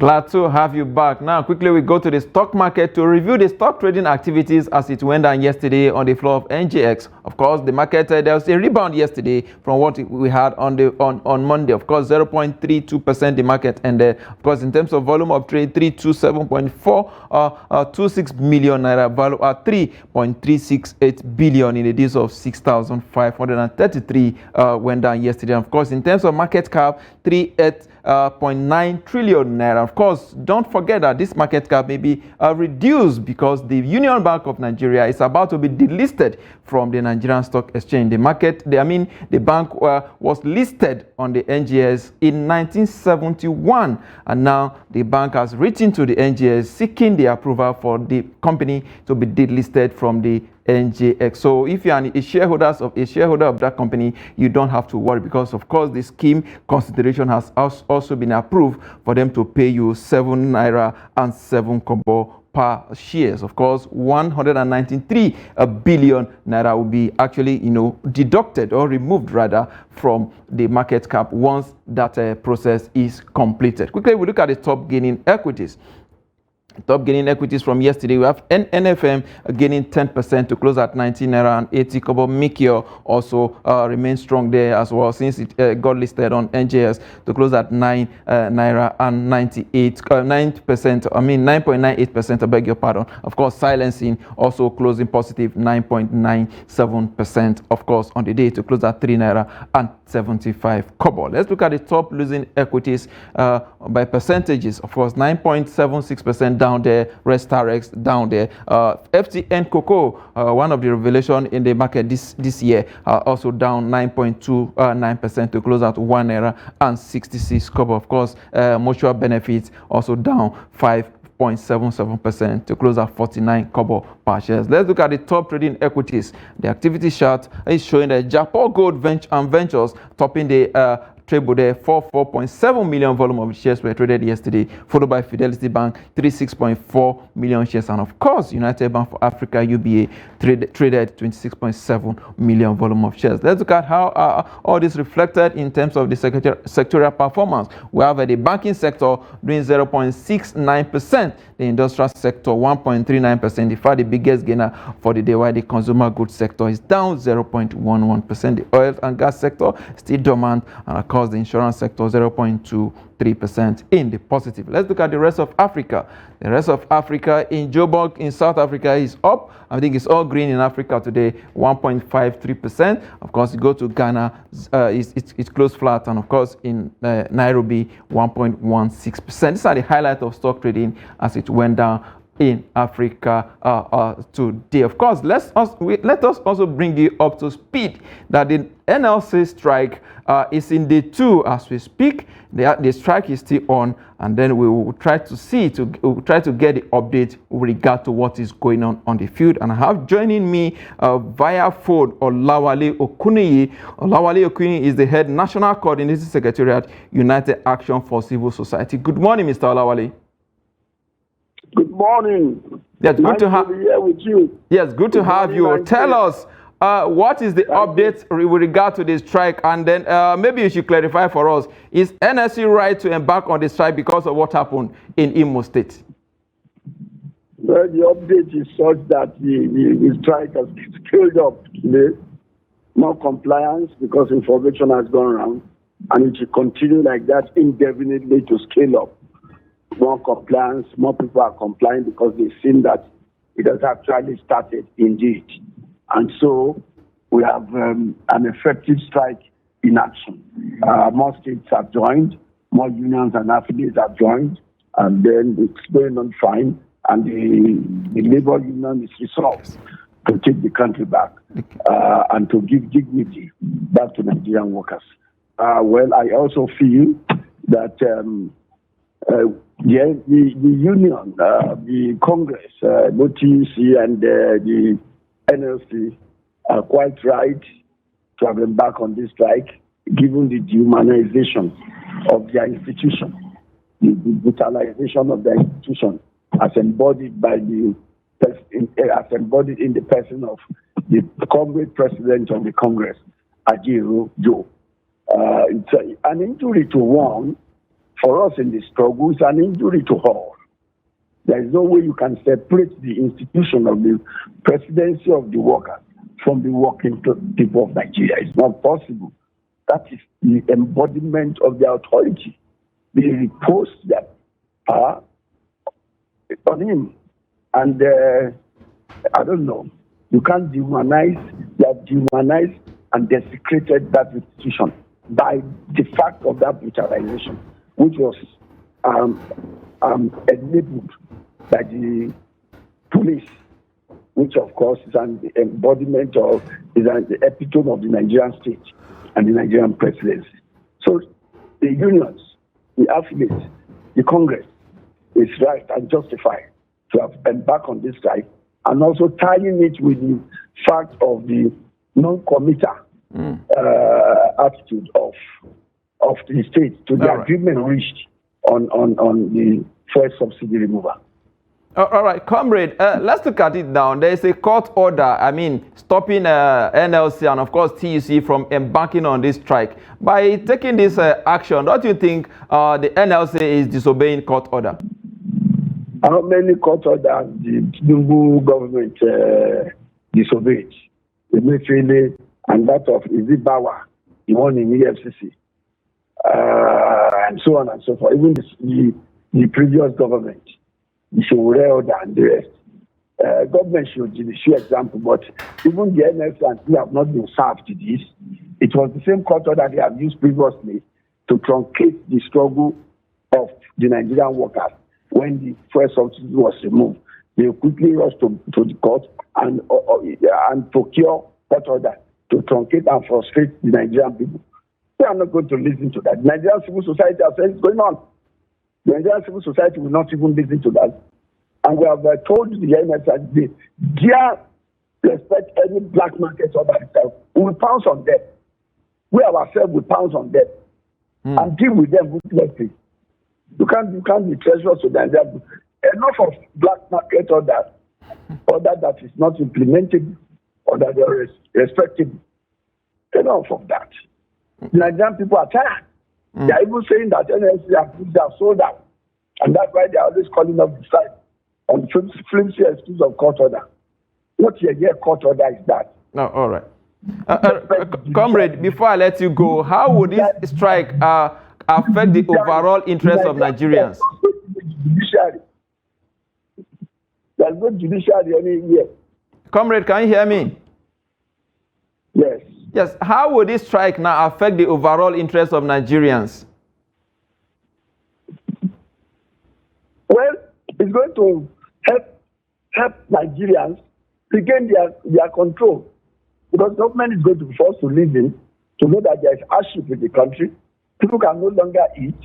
Glad to have you back. Now, quickly we go to the stock market to review the stock trading activities as it went down yesterday on the floor of NGX. Of course, the market, there was a rebound yesterday from what we had on Monday. Of course, 0.32% the market ended. Of course, in terms of volume of trade, 327.426 million naira, value at 3.368 billion in the days of 6,533 went down yesterday. Of course, in terms of market cap, 38.9 trillion naira. Of course, don't forget that this market cap may be reduced because the Union Bank of Nigeria is about to be delisted from the Nigerian Stock Exchange. The bank was listed on the NGS in 1971, and now the bank has written to the NGS seeking the approval for the company to be delisted from the NJX. So if you are a shareholder of that company, you don't have to worry, because of course the scheme consideration has also been approved for them to pay you 7 naira and 7 kobo per shares. Of course, 193 billion naira will be actually deducted or removed rather from the market cap once that process is completed. Quickly we look at the top gaining equities. Top gaining equities from yesterday, we have NFM gaining 10% to close at 19 naira and 80 kobo. Mikio also remains strong there as well, since it got listed on NJS to close at 9 naira and 9.98%. I beg your pardon. Of course, silencing also closing positive 9.97%. Of course, on the day to close at 3 naira and 75 kobo. Let's look at the top losing equities by percentages. Of course, 9.76% down there. Restarex down there. FTN Cocoa, one of the revelation in the market this year, also down 9.29% to close at 1 naira and 66 kobo. Of course, mutual benefits also down 5.77% to close at 49 kobo per shares. Let's look at the top trading equities. The activity chart is showing that Japan Gold Ventures topping the table there. 4.7 million volume of shares were traded yesterday, followed by Fidelity Bank 36.4 million shares, and of course United Bank for Africa UBA traded 26.7 million volume of shares. Let's look at how all this reflected in terms of the sectorial performance. We have the banking sector doing 0.69%, the industrial sector 1.39%. In fact, the biggest gainer for the day, while the consumer goods sector is down 0.11%. The oil and gas sector still dormant, and of course the insurance sector 0.23% in the positive. Let's look at the rest of Africa. The rest of Africa in Joburg in South Africa is up. I think it's all green in Africa today, 1.53%. Of course, you go to Ghana, it's close flat, and of course in Nairobi 1.16%. These are the highlights of stock trading as it went down in Africa today. Of course, let us also bring you up to speed that the NLC strike is in day 2 as we speak. The strike is still on, and then we will try to get the update with regard to what is going on the field. And I have joining me via phone Olawale Okunniyi. Olawale Okunniyi is the head national coordinating secretariat, United Action for Civil Society. Good morning, Mr. Olawale. Good morning. Yes, good to have you here with you. Yes, good to have you. Tell us what is the update with regard to this strike, and then maybe you should clarify for us: is NLC right to embark on the strike because of what happened in Imo State? Well, the update is such that the strike has scaled up today. More compliance because information has gone around, and it will continue like that indefinitely to scale up. More compliance, more people are complying because they've seen that it has actually started indeed. And so we have an effective strike in action. More states have joined, more unions and affiliates have joined, and then it's going on fine, and the labor union is resolved to take the country back and to give dignity back to Nigerian workers. Well, I also feel that the union, the Congress, both TUC and the NLC are quite right to have embarked on this strike, given the dehumanization of their institution, the brutalization of their institution, as embodied in the person of the Congress president of the Congress, Ajiro Joe. It's an injury to one for us in the struggle is an injury to all. There is no way you can separate the institution of the presidency of the workers from the working people of Nigeria. It's not possible. That is the embodiment of the authority. They repose that power on him. And I don't know, you can't dehumanize, they have dehumanized and desecrated that institution by the fact of that brutalization, which was enabled by the police, which of course is an embodiment of, is the epitome of the Nigerian state and the Nigerian presidency. So the unions, the affiliates, the Congress is right and justified to have embarked on this strike, and also tying it with the fact of the non-committer attitude of the state to the agreement reached on the first subsidy removal. All right, comrade, let's look at it now. There is a court order, stopping NLC and, of course, TUC from embarking on this strike. By taking this action, don't you think the NLC is disobeying court order? How many court orders the tinubu government disobeyed? Emefiele and that of Bawa, the one in EFCC, and so on and so forth. Even the previous government, the Showore order and the rest. Government should give a example, but even the NLC and we have not been served to this. It was the same court order they have used previously to truncate the struggle of the Nigerian workers. When the first subsidy was removed, they quickly rushed to the court and procure court order to truncate and frustrate the Nigerian people. They are not going to listen to that. Nigerian civil society has said it's going on. The Nigerian civil society will not even listen to that. And we have told the NLC that they dare respect any black market order itself. We will pounce on them. We ourselves will pounce on them and deal with them ruthlessly. You can't be treacherous to them. Enough of black market order that is not implemented or that they are respectable. Enough of that. The Nigerian people are tired. They are even saying that NLC have sold out. And that's why they are always calling up the strike on flimsy excuse of court order. What a court order is that? No, all right. Comrade, before I let you go, how would this strike affect the overall interest of Nigerians? There's no judiciary anywhere. Comrade, can you hear me? Yes. Yes. How would this strike now affect the overall interest of Nigerians? Well, it's going to help Nigerians regain their control, because government is going to be forced to listen to know that there is hardship in the country. People can no longer eat.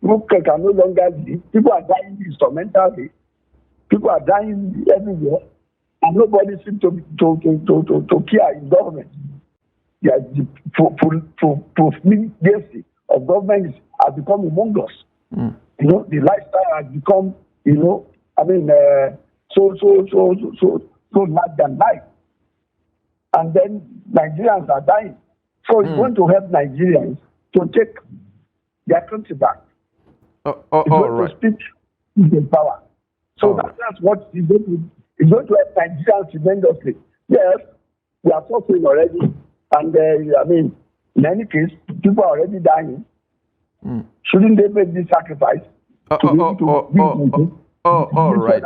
People can no longer live. People are dying instrumentally. People are dying everywhere, and nobody seems to care in government. Yeah, the profligacy of government has become humongous. You know, the lifestyle has become, so large than life. And then Nigerians are dying. So it's going to help Nigerians to take their country back. All right. To speak in power. So that's what is going to help Nigerians tremendously. Yes, we are suffering already. And in any case, people are already dying. Shouldn't they make this sacrifice? All right.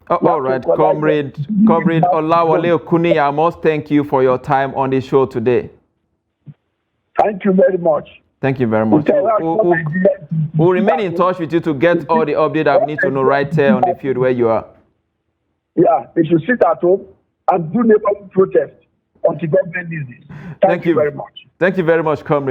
All right, Comrade Olawale Okunniyi, I must thank you for your time on the show today. Thank you very much. Thank you very much. We'll remain in touch with you to get all the updates that we need to know right here on the field where you are. Yeah, they should sit at home and do neighborhood protest until government needs it. Thank you very much. Thank you very much, Comrade.